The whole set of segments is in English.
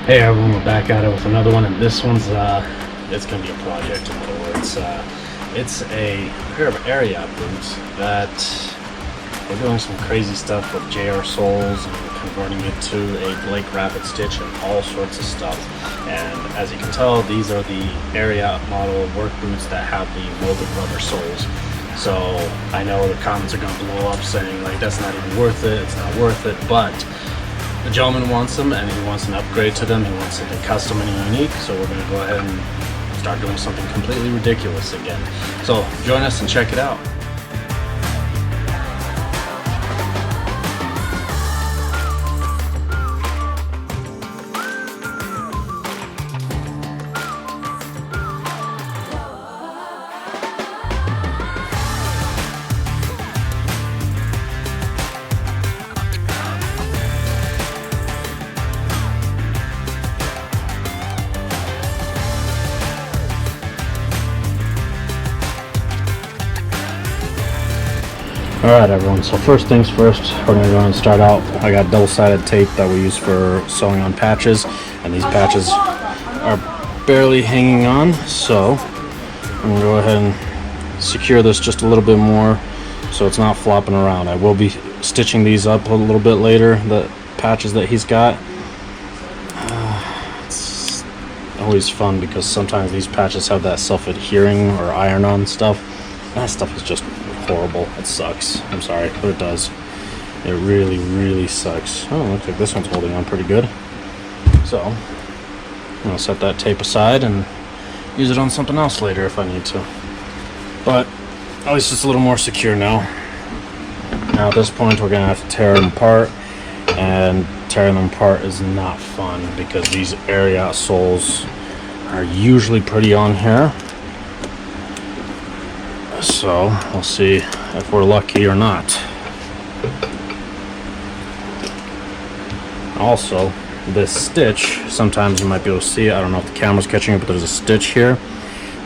Hey everyone, we're back at it with another one, and this one's it's gonna be a project. In other words, it's a pair of Ariat boots that we're doing some crazy stuff with JR soles and converting it to a bloke rapid stitch and all sorts of stuff. And as you can tell, these are the Ariat model work boots that have the molded rubber soles. So I know the comments are gonna blow up saying like that's not even worth it, it's not worth it, but the gentleman wants them and he wants an upgrade to them. He wants something custom and unique, so we're going to go ahead and start doing something completely ridiculous again. So join us and check it out. Alright everyone, so first things first, we're going to go and start out. I got double-sided tape that we use for sewing on patches, and these patches are barely hanging on, so I'm going to go ahead and secure this just a little bit more so it's not flopping around. I will be stitching these up a little bit later, the patches that he's got. It's always fun because sometimes these patches have that self-adhering or iron-on stuff. That stuff is just horrible. It sucks. I'm sorry, but it does. It really, really sucks. Oh, looks like this one's holding on pretty good. So, I'm going to set that tape aside and use it on something else later if I need to. But, at least it's a little more secure now. Now at this point, we're going to have to tear them apart. And tearing them apart is not fun because these Ariat soles are usually pretty on here. So we'll see if we're lucky or not. Also, this stitch, sometimes you might be able to see it. I don't know if the camera's catching it, but there's a stitch here.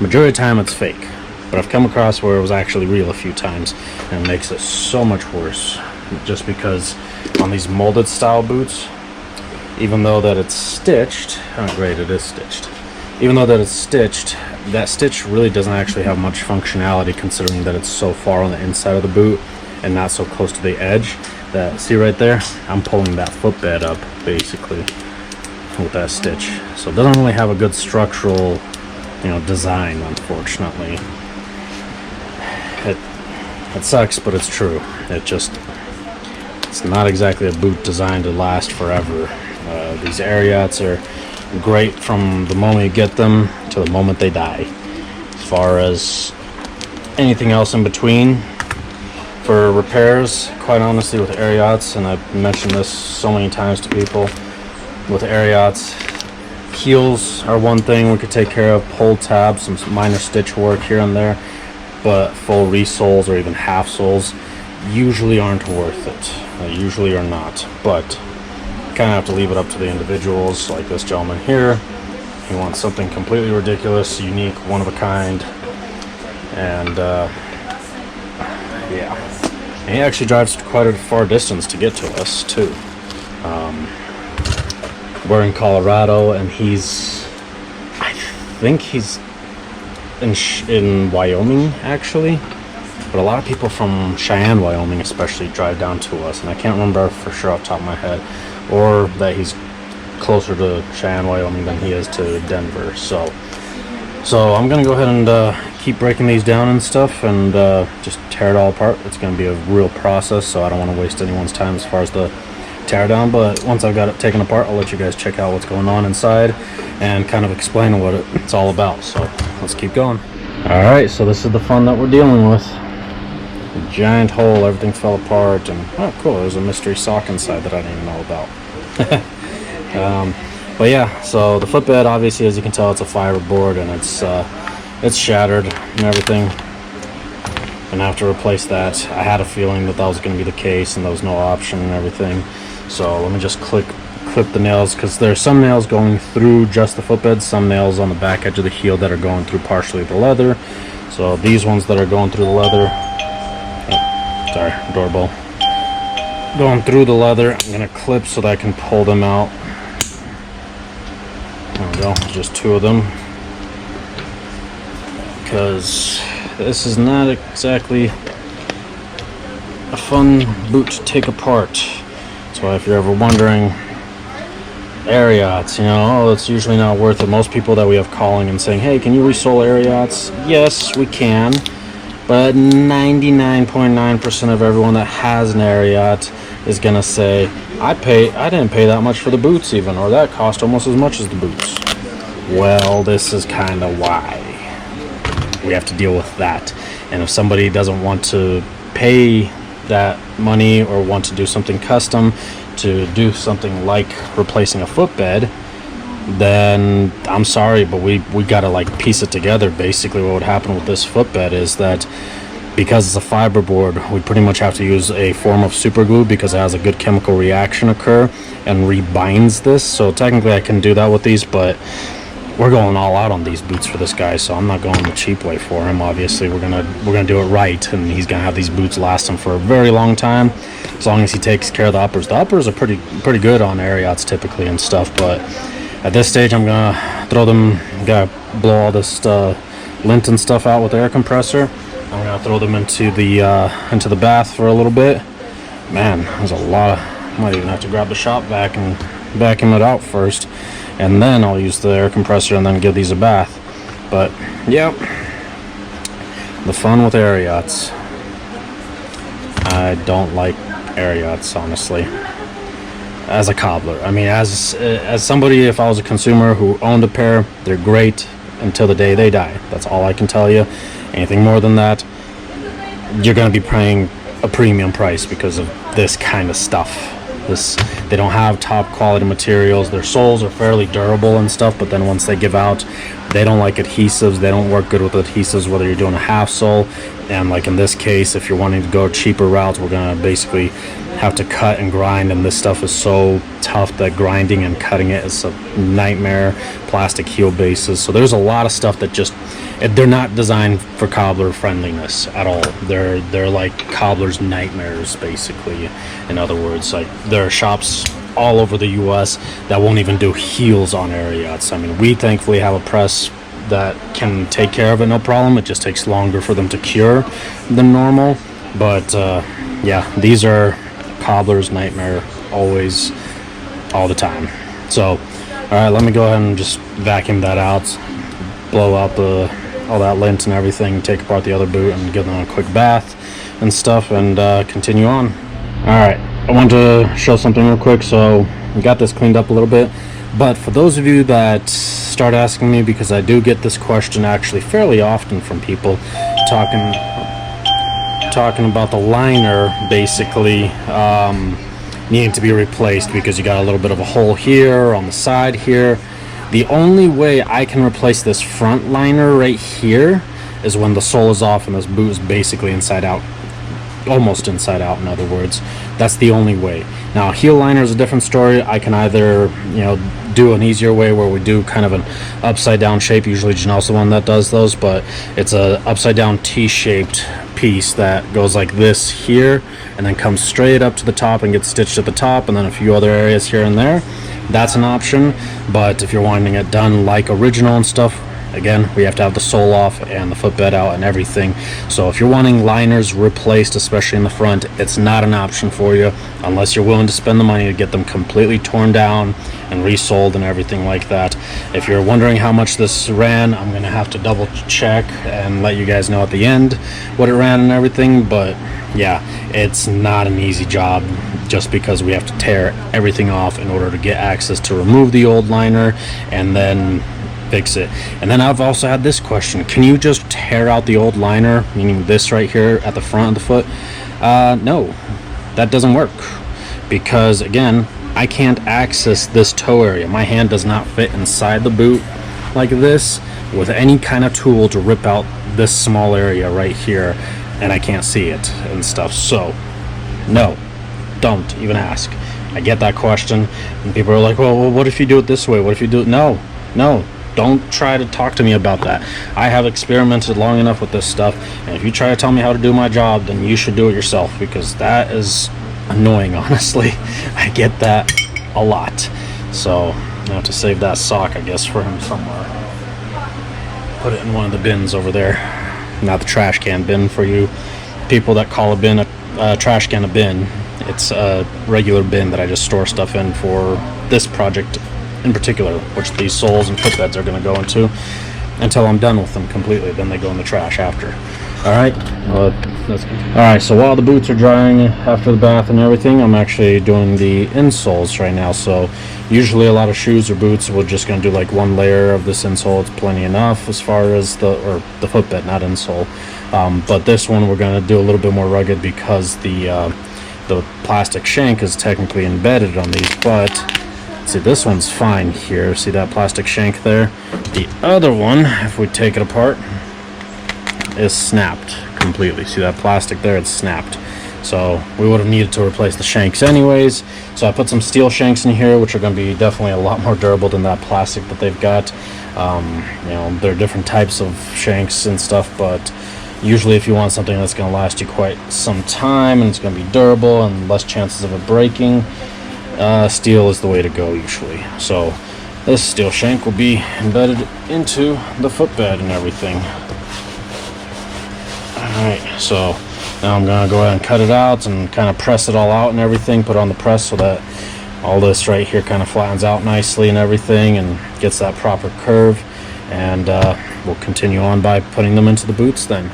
Majority of the time it's fake, but I've come across where it was actually real a few times, and it makes it so much worse. Just because on these molded style boots, even though that it's stitched, oh great, it is stitched. Even though that it's stitched, that stitch really doesn't actually have much functionality considering that it's so far on the inside of the boot and not so close to the edge. That, see right there? I'm pulling that footbed up basically with that stitch. So it doesn't really have a good structural, design, unfortunately. It sucks, but it's true. It's not exactly a boot designed to last forever. These Ariats are great from the moment you get them to the moment they die. As far as anything else in between for repairs, quite honestly, with Ariats, and I've mentioned this so many times to people, with Ariats, heels are one thing we could take care of, pull tabs, some minor stitch work here and there, but full resoles or even half soles usually aren't worth it. They usually are not, but kind of have to leave it up to the individuals. Like this gentleman here, he wants something completely ridiculous, unique, one of a kind, and yeah, and he actually drives quite a far distance to get to us too. We're in Colorado, and I think he's in Wyoming actually, but a lot of people from Cheyenne, Wyoming especially, drive down to us, and I can't remember for sure off the top of my head, or that he's closer to Cheyenne, Wyoming than he is to Denver. So I'm gonna go ahead and keep breaking these down and stuff, and just tear it all apart. It's gonna be a real process, so I don't want to waste anyone's time as far as the tear down. But once I've got it taken apart, I'll let you guys check out what's going on inside and kind of explain what it's all about. So let's keep going. All right, so this is the fun that we're dealing with. A giant hole, everything fell apart, and oh cool, there's a mystery sock inside that I didn't even know about. But yeah, so the footbed, obviously, as you can tell, it's a fiber board, and it's shattered and everything, and I have to replace that. I had a feeling that was going to be the case, and there was no option and everything. So let me just clip the nails, because there's some nails going through just the footbed, some nails on the back edge of the heel that are going through partially the leather. So these ones that are going through the leather, sorry, doorbell, going through the leather, I'm gonna clip so that I can pull them out just 2 of them, because this is not exactly a fun boot to take apart. So if you're ever wondering, Ariats, you know, oh, it's usually not worth it. Most people that we have calling and saying, hey, can you resole Ariats? Yes, we can, but 99.9% of everyone that has an Ariat is gonna say, I didn't pay that much for the boots even, or that cost almost as much as the boots. Well, this is kind of why we have to deal with that. And if somebody doesn't want to pay that money or want to do something custom, to do something like replacing a footbed, then I'm sorry, but we gotta like piece it together. Basically what would happen with this footbed is that because it's a fiberboard, we pretty much have to use a form of super glue because it has a good chemical reaction occur and rebinds this. So technically I can do that with these, but we're going all out on these boots for this guy, so I'm not going the cheap way for him. Obviously we're gonna do it right, and he's gonna have these boots last him for a very long time, as long as he takes care of the uppers. The uppers are pretty good on Ariats typically and stuff, but at this stage I'm gonna throw them, gotta blow all this lint and stuff out with the air compressor. I'm gonna throw them into the bath for a little bit. Man, there's a lot of, I might even have to grab the shop vac and vacuum it out first, and then I'll use the air compressor and then give these a bath. But yep, the fun with Ariats. I don't like Ariats, honestly, as a cobbler. I mean, as somebody, if I was a consumer who owned a pair, they're great until the day they die. That's all I can tell you. Anything more than that, you're going to be paying a premium price because of this kind of stuff. They don't have top quality materials. Their soles are fairly durable and stuff, but then once they give out, they don't like adhesives. They don't work good with adhesives, whether you're doing a half sole. And like in this case, if you're wanting to go cheaper routes, we're going to basically have to cut and grind, and this stuff is so tough that grinding and cutting it is a nightmare. Plastic heel bases, so there's a lot of stuff that just, they're not designed for cobbler friendliness at all. They're like cobbler's nightmares, basically. In other words, like there are shops all over the US that won't even do heels on Ariats. I mean, we thankfully have a press that can take care of it, no problem. It just takes longer for them to cure than normal, but yeah, these are cobbler's nightmare, always, all the time. So all right, let me go ahead and just vacuum that out, blow out all that lint and everything, take apart the other boot and give them a quick bath and stuff, and continue on. All right, I wanted to show something real quick. So we got this cleaned up a little bit, but for those of you that start asking me, because I do get this question actually fairly often from people talking about the liner basically needing to be replaced because you got a little bit of a hole here on the side here. The only way I can replace this front liner right here is when the sole is off and this boot is basically inside out, almost inside out, in other words. That's the only way. Now heel liner is a different story. I can either, you know, do an easier way where we do kind of an upside down shape. Usually Janelle's the one that does those, but it's a upside down T-shaped piece that goes like this here and then comes straight up to the top and gets stitched at the top, and then a few other areas here and there. That's an option. But if you're wanting it done like original and stuff, again, we have to have the sole off and the footbed out and everything. So if you're wanting liners replaced, especially in the front, it's not an option for you unless you're willing to spend the money to get them completely torn down and resoled and everything like that. If you're wondering how much this ran, I'm gonna have to double check and let you guys know at the end what it ran and everything. But yeah, it's not an easy job, just because we have to tear everything off in order to get access to remove the old liner and then fix it. And then I've also had this question: can you just tear out the old liner, meaning this right here at the front of the foot? No, that doesn't work, because again, I can't access this toe area. My hand does not fit inside the boot like this with any kind of tool to rip out this small area right here, and I can't see it and stuff. So no, don't even ask. I get that question, and people are like, well, what if you do it this way? What if you do it? No, don't try to talk to me about that. I have experimented long enough with this stuff, and if you try to tell me how to do my job, then you should do it yourself, because that is annoying, honestly. I get that a lot. So I have to save that sock, I guess, for him somewhere. Put it in one of the bins over there. Not the trash can bin for you people that call a bin a trash can a bin. It's a regular bin that I just store stuff in for this project in particular, which these soles and footbeds are going to go into until I'm done with them completely. Then they go in the trash after. Alright, alright, so while the boots are drying after the bath and everything, I'm actually doing the insoles right now. So usually a lot of shoes or boots, we're just going to do like one layer of this insole. It's plenty enough as far as the footbed, not insole. But this one we're going to do a little bit more rugged because the plastic shank is technically embedded on these. But see, this one's fine here. See that plastic shank there? The other one, if we take it apart, is snapped completely. See that plastic there? It's snapped. So we would have needed to replace the shanks anyways. So I put some steel shanks in here, which are going to be definitely a lot more durable than that plastic that they've got. You know, there are different types of shanks and stuff, but usually if you want something that's going to last you quite some time and it's going to be durable and less chances of it breaking, steel is the way to go usually. So this steel shank will be embedded into the footbed and everything. Alright, so now I'm going to go ahead and cut it out and kind of press it all out and everything, put it on the press so that all this right here kind of flattens out nicely and everything and gets that proper curve. And we'll continue on by putting them into the boots then.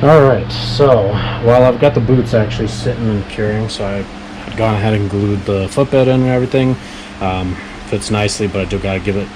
Alright, so while I've got the boots actually sitting and curing, so I've gone ahead and glued the footbed in and everything. Fits nicely, but I do got to give it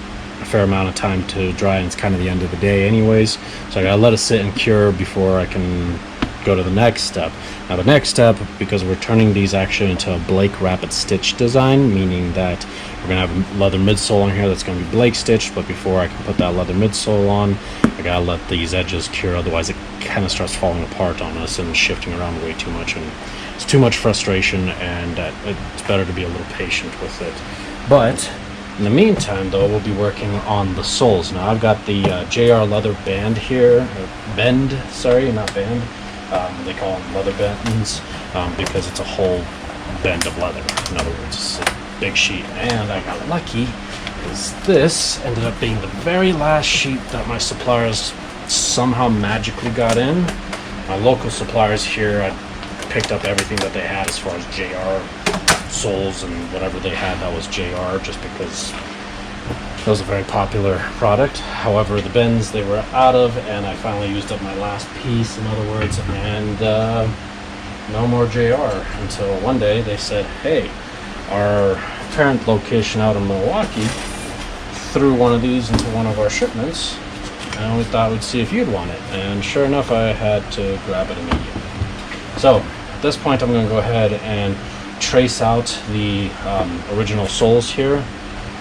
a fair amount of time to dry, and it's kind of the end of the day anyways, so I gotta let it sit and cure before I can go to the next step. Now the next step, because we're turning these actually into a Blake rapid stitch design, meaning that we're gonna have a leather midsole on here that's gonna be Blake stitched, but before I can put that leather midsole on, I gotta let these edges cure, otherwise it kind of starts falling apart on us and shifting around way too much, and it's too much frustration, and it's better to be a little patient with it. But in the meantime, though, we'll be working on the soles. Now, I've got the JR leather band here, bend, sorry, not band. They call them leather bends because it's a whole bend of leather. In other words, it's a big sheet. And I got lucky because this ended up being the very last sheet that my suppliers somehow magically got in. My local suppliers here, I picked up everything that they had as far as JR soles and whatever they had that was JR, just because it was a very popular product. However, the bends they were out of, and I finally used up my last piece, in other words, and no more JR until one day they said, hey, our parent location out in Milwaukee threw one of these into one of our shipments, and we thought we'd see if you'd want it. And sure enough, I had to grab it immediately. So at this point, I'm going to go ahead and trace out the original soles here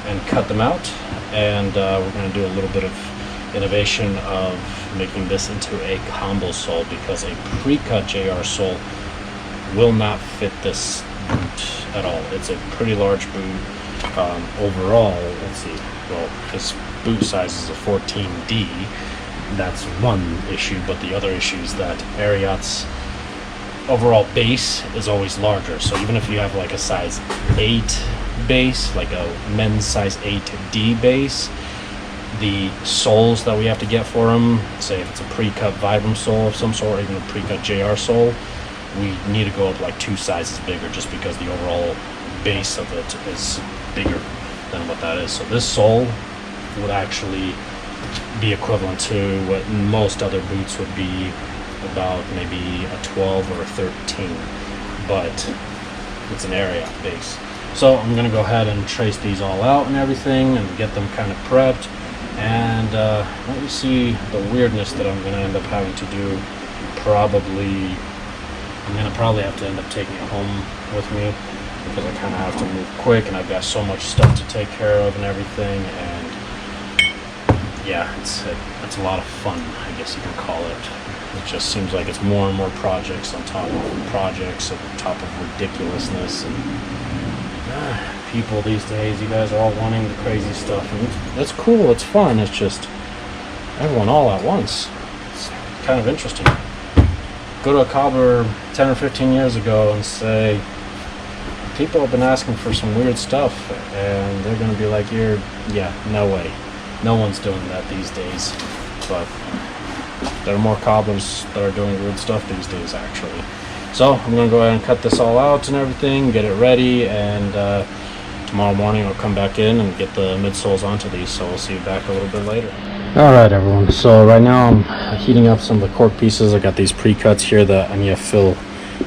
and cut them out, and we're going to do a little bit of innovation of making this into a combo sole, because a pre-cut JR sole will not fit this boot at all. It's a pretty large boot. Overall, let's see, well, this boot size is a 14D. That's one issue, but the other issue is that Ariat's overall base is always larger. So even if you have like a size 8 base, like a men's size 8D base, the soles that we have to get for them, say if it's a pre-cut Vibram sole of some sort, or even a pre-cut JR sole, we need to go up like 2 sizes bigger, just because the overall base of it is bigger than what that is. So this sole would actually be equivalent to what most other boots would be, about maybe a 12 or a 13, but it's an Ariat base. So I'm going to go ahead and trace these all out and everything and get them kind of prepped, and let me see the weirdness that I'm going to end up having to do. I'm going to probably have to end up taking it home with me, because I kind of have to move quick and I've got so much stuff to take care of and everything, and yeah, it's a lot of fun, I guess you can call it. It just seems like it's more and more projects on top of projects, on top of ridiculousness, and people these days, you guys are all wanting the crazy stuff, and it's cool, it's fun, it's just everyone all at once. It's kind of interesting. Go to a cobbler 10 or 15 years ago and say, people have been asking for some weird stuff, and they're gonna be like, yeah, no way. No one's doing that these days. But there are more cobblers that are doing weird stuff these days, actually. So I'm gonna go ahead and cut this all out and everything, get it ready, and tomorrow morning I'll come back in and get the midsoles onto these, so we'll see you back a little bit later. Alright everyone, so right now I'm heating up some of the cork pieces. I got these pre-cuts here that I need to fill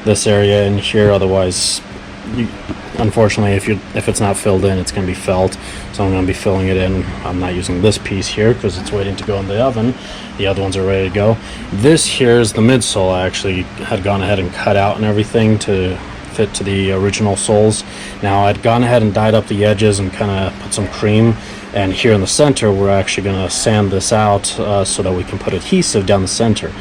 this area in here, otherwise unfortunately if it's not filled in, it's going to be felt. So I'm going to be filling it in. I'm not using this piece here because it's waiting to go in the oven. The other ones are ready to go. This here is the midsole. I actually had gone ahead and cut out and everything to fit to the original soles. Now I'd gone ahead and dyed up the edges and kind of put some cream, and here in the center we're actually going to sand this out so that we can put adhesive down the center.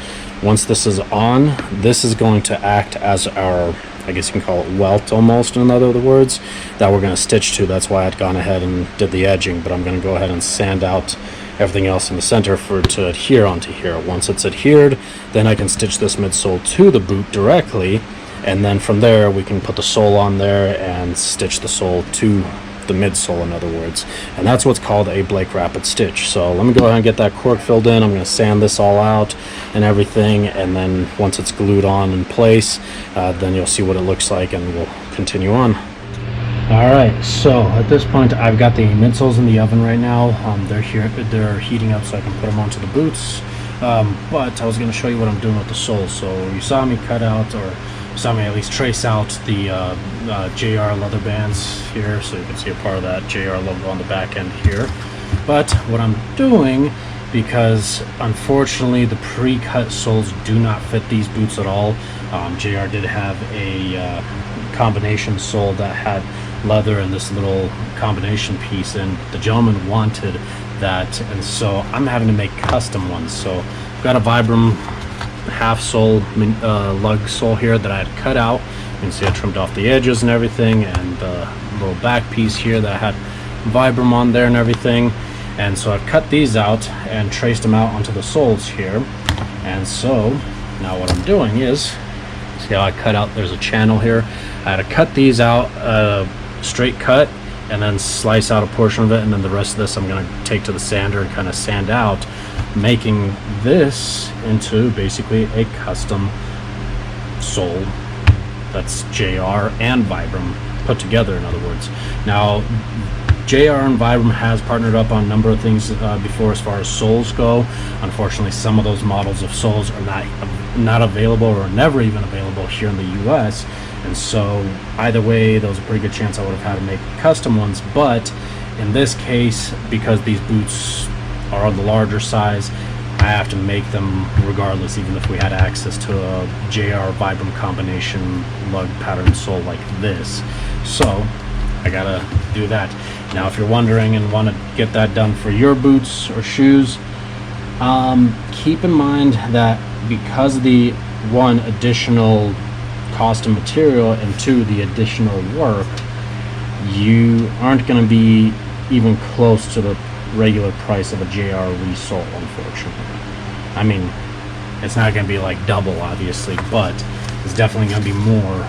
Once this is on, this is going to act as our, I guess you can call it welt almost, in other words, that we're going to stitch to. That's why I'd gone ahead and did the edging, but I'm going to go ahead and sand out everything else in the center for it to adhere onto here. Once it's adhered, then I can stitch this midsole to the boot directly, and then from there we can put the sole on there and stitch the sole to the midsole, in other words, and that's what's called a Blake rapid stitch. So let me go ahead and get that cork filled in. I'm going to sand this all out and everything, and then once it's glued on in place, then you'll see what it looks like, and we'll continue on. Alright, so at this point I've got the midsoles in the oven right now. They're heating up so I can put them onto the boots, but I was going to show you what I'm doing with the soles. So you saw me cut out, or saw me at least trace out the JR leather bands here, so you can see a part of that JR logo on the back end here. But what I'm doing, because unfortunately the pre-cut soles do not fit these boots at all. JR did have a combination sole that had leather and this little combination piece, and the gentleman wanted that, and so I'm having to make custom ones. So I've got a Vibram half sole lug sole here that I had cut out. You can see I trimmed off the edges and everything, and the little back piece here that had Vibram on there and everything. And so I've cut these out and traced them out onto the soles here. And so now what I'm doing is, see how I cut out, there's a channel here. I had to cut these out, straight cut, and then slice out a portion of it, and then the rest of this I'm going to take to the sander and kind of sand out, making this into basically a custom sole that's JR and Vibram put together, in other words. Now JR and Vibram has partnered up on a number of things before as far as soles go. Unfortunately, some of those models of soles are not available, or never even available here in the US, and so either way there was a pretty good chance I would have had to make custom ones. But in this case, because these boots are on the larger size, I have to make them regardless, even if we had access to a JR Vibram combination lug pattern sole like this. So I gotta do that. Now if you're wondering and want to get that done for your boots or shoes, keep in mind that because of the one, additional cost of material, and two, the additional work, you aren't going to be even close to the regular price of a JR Resole, unfortunately. I mean, it's not going to be like double, obviously, but it's definitely going to be more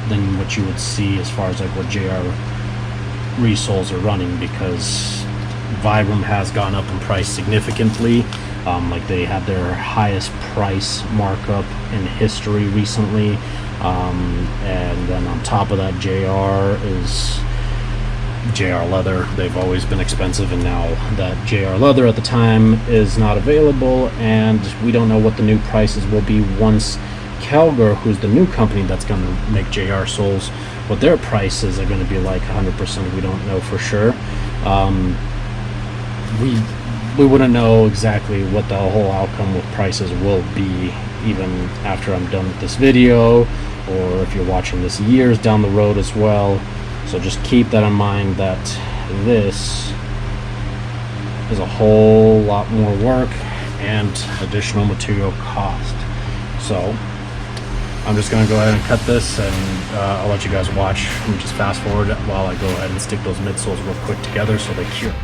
than what you would see as far as like what JR Resoles are running, because Vibram has gone up in price significantly. Like they had their highest price markup in history recently, and then on top of that, JR is JR leather. They've always been expensive, and now that JR leather at the time is not available, and we don't know what the new prices will be once Cobblers, who's the new company that's going to make JR soles, what their prices are going to be like 100%. We don't know for sure. We wouldn't know exactly what the whole outcome with prices will be even after I'm done with this video, or if you're watching this years down the road as well. So just keep that in mind, that this is a whole lot more work and additional material cost. So I'm just going to go ahead and cut this, and I'll let you guys watch. Let me just fast forward while I go ahead and stick those midsoles real quick together so they cure.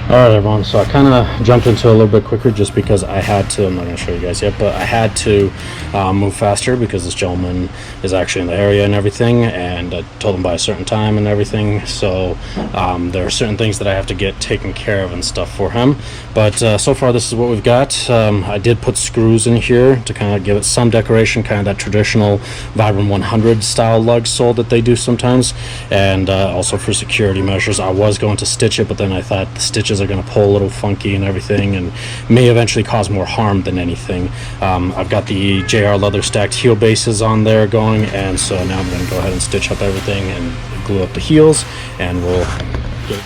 Alright everyone, so I kind of jumped into it a little bit quicker just because I had to. I'm not going to show you guys yet, but I had to move faster because this gentleman is actually in the area and everything, and I told him by a certain time and everything, so there are certain things that I have to get taken care of and stuff for him. But so far this is what we've got. I did put screws in here to kind of give it some decoration, kind of that traditional Vibram 100 style lug sole that they do sometimes, and also for security measures. I was going to stitch it, but then I thought the stitches are going to pull a little funky and everything and may eventually cause more harm than anything. I've got the JR leather stacked heel bases on there going, and so now I'm going to go ahead and stitch up everything and glue up the heels, and we'll get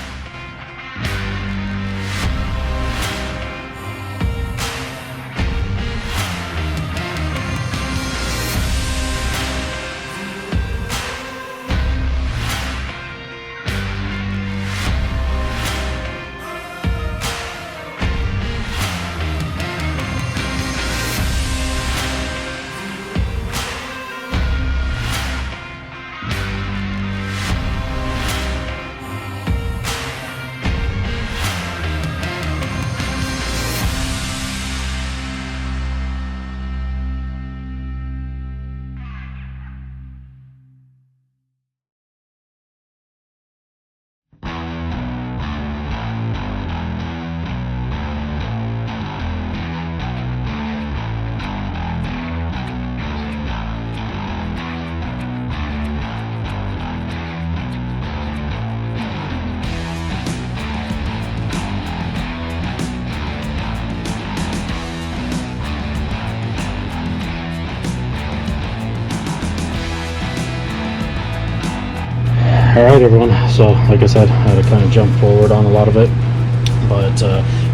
Alright everyone, so like I said, I had to kind of jump forward on a lot of it, but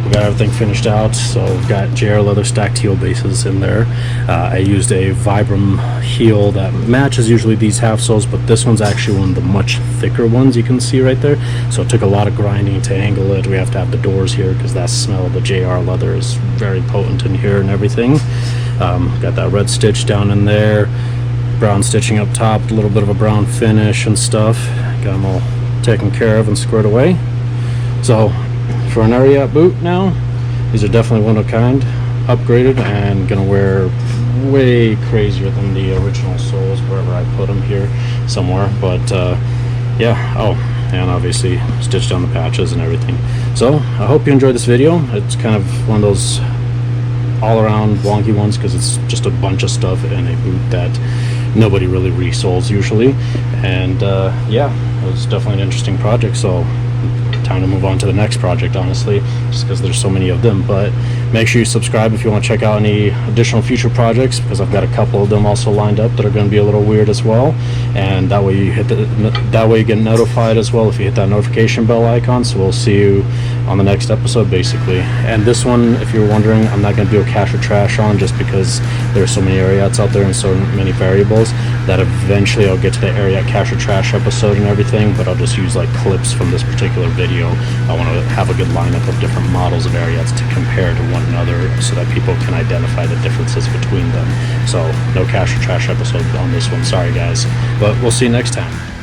we got everything finished out. So we've got JR leather stacked heel bases in there. I used a Vibram heel that matches usually these half soles, but this one's actually one of the much thicker ones you can see right there. So it took a lot of grinding to angle it. We have to have the doors here because that smell of the JR leather is very potent in here and everything. Got that red stitch down in there, brown stitching up top, a little bit of a brown finish and stuff. Got them all taken care of and squared away. So for an Ariat boot now, these are definitely one of a kind, upgraded, and gonna wear way crazier than the original soles wherever I put them here somewhere. But yeah, oh, and obviously stitched on the patches and everything. So I hope you enjoyed this video. It's kind of one of those all around wonky ones because it's just a bunch of stuff in a boot that nobody really resoles usually, and yeah, it was definitely an interesting project. So time to move on to the next project, honestly, just because there's so many of them. But make sure you subscribe if you want to check out any additional future projects, because I've got a couple of them also lined up that are going to be a little weird as well, and that way you get notified as well if you hit that notification bell icon. So we'll see you on the next episode basically. And this one, if you're wondering, I'm not going to do a cash or trash on, just because there's so many Ariats out there and so many variables that eventually I'll get to the Ariat cash or trash episode and everything, but I'll just use like clips from this particular video. I want to have a good lineup of different models of Ariats to compare to one another so that people can identify the differences between them. So no cash or trash episode on this one, sorry guys, but we'll see you next time.